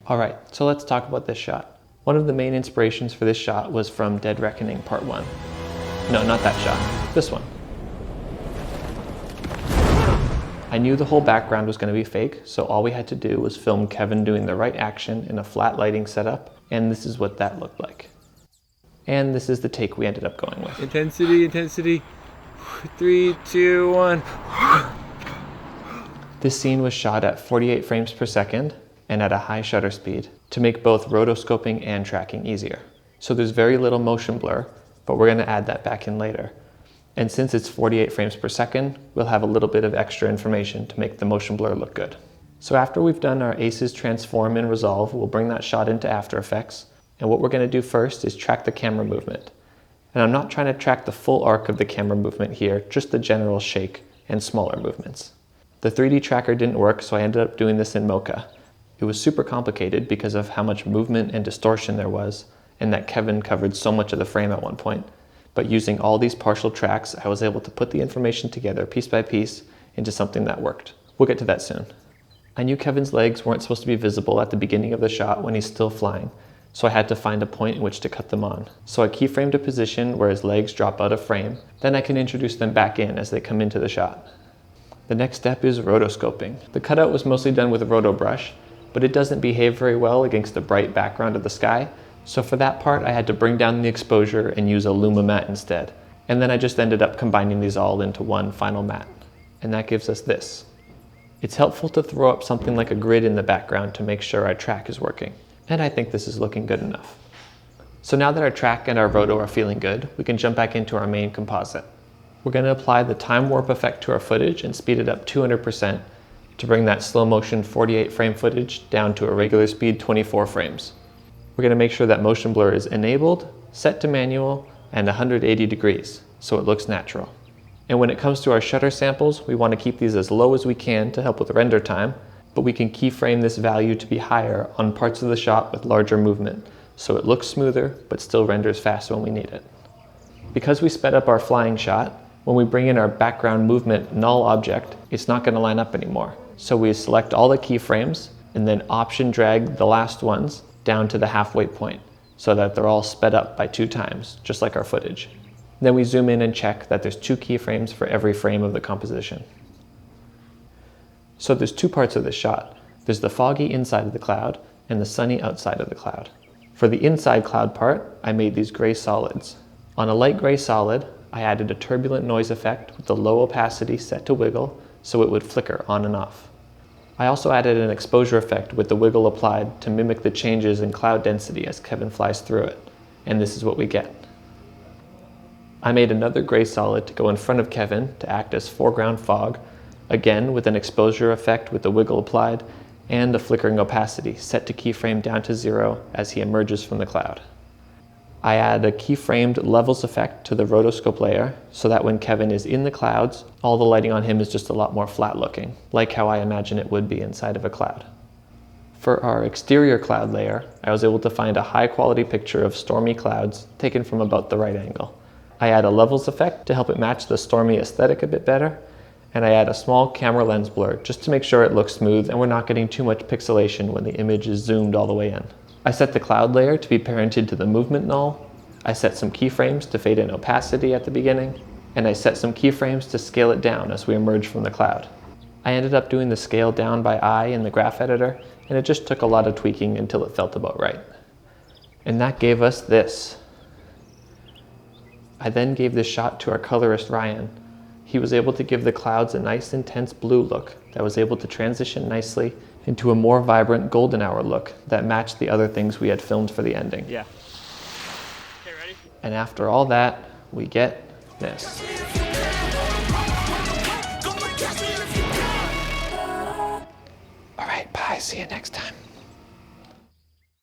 All right, so let's talk about this shot. One of the main inspirations for this shot was from Dead Reckoning Part 1. No, not that shot, this one. I knew the whole background was going to be fake, so all we had to do was film Kevin doing the right action in a flat lighting setup, and this is what that looked like. And this is the take we ended up going with. Intensity, intensity. 3, 2, 1. This scene was shot at 48 frames per second and at a high shutter speed to make both rotoscoping and tracking easier. So there's very little motion blur, but we're going to add that back in later. And since it's 48 frames per second, we'll have a little bit of extra information to make the motion blur look good. So after we've done our ACES transform and resolve, we'll bring that shot into After Effects. And what we're going to do first is track the camera movement. And I'm not trying to track the full arc of the camera movement here, just the general shake and smaller movements. The 3D tracker didn't work, so I ended up doing this in Mocha. It was super complicated because of how much movement and distortion there was, and that Kevin covered so much of the frame at one point. But using all these partial tracks, I was able to put the information together piece by piece into something that worked. We'll get to that soon. I knew Kevin's legs weren't supposed to be visible at the beginning of the shot when he's still flying, so I had to find a point in which to cut them on. So I keyframed a position where his legs drop out of frame, then I can introduce them back in as they come into the shot. The next step is rotoscoping. The cutout was mostly done with a roto brush, but it doesn't behave very well against the bright background of the sky, so for that part I had to bring down the exposure and use a Luma matte instead. And then I just ended up combining these all into one final matte. And that gives us this. It's helpful to throw up something like a grid in the background to make sure our track is working. And I think this is looking good enough. So now that our track and our roto are feeling good, we can jump back into our main composite. We're going to apply the time warp effect to our footage and speed it up 200% to bring that slow motion 48 frame footage down to a regular speed 24 frames. We're going to make sure that motion blur is enabled, set to manual, and 180 degrees, so it looks natural. And when it comes to our shutter samples, we want to keep these as low as we can to help with render time, but we can keyframe this value to be higher on parts of the shot with larger movement, so it looks smoother, but still renders fast when we need it. Because we sped up our flying shot, when we bring in our background movement null object, it's not going to line up anymore. So we select all the keyframes and then option drag the last ones down to the halfway point so that they're all sped up by 2 times, just like our footage. Then we zoom in and check that there's 2 keyframes for every frame of the composition. So there's 2 parts of this shot. There's the foggy inside of the cloud and the sunny outside of the cloud. For the inside cloud part, I made these gray solids. On a light gray solid, I added a turbulent noise effect with the low opacity set to wiggle so it would flicker on and off. I also added an exposure effect with the wiggle applied to mimic the changes in cloud density as Kevin flies through it, and this is what we get. I made another gray solid to go in front of Kevin to act as foreground fog, again with an exposure effect with the wiggle applied and a flickering opacity set to keyframe down to 0 as he emerges from the cloud. I add a keyframed levels effect to the rotoscope layer so that when Kevin is in the clouds, all the lighting on him is just a lot more flat looking, like how I imagine it would be inside of a cloud. For our exterior cloud layer, I was able to find a high quality picture of stormy clouds taken from about the right angle. I add a levels effect to help it match the stormy aesthetic a bit better, and I add a small camera lens blur just to make sure it looks smooth and we're not getting too much pixelation when the image is zoomed all the way in. I set the cloud layer to be parented to the movement null. I set some keyframes to fade in opacity at the beginning, and I set some keyframes to scale it down as we emerge from the cloud. I ended up doing the scale down by eye in the graph editor, and it just took a lot of tweaking until it felt about right. And that gave us this. I then gave this shot to our colorist Ryan. He was able to give the clouds a nice intense blue look that was able to transition nicely into a more vibrant golden hour look that matched the other things we had filmed for the ending. Yeah. Okay, ready? And after all that, we get this. All right, bye. See you next time.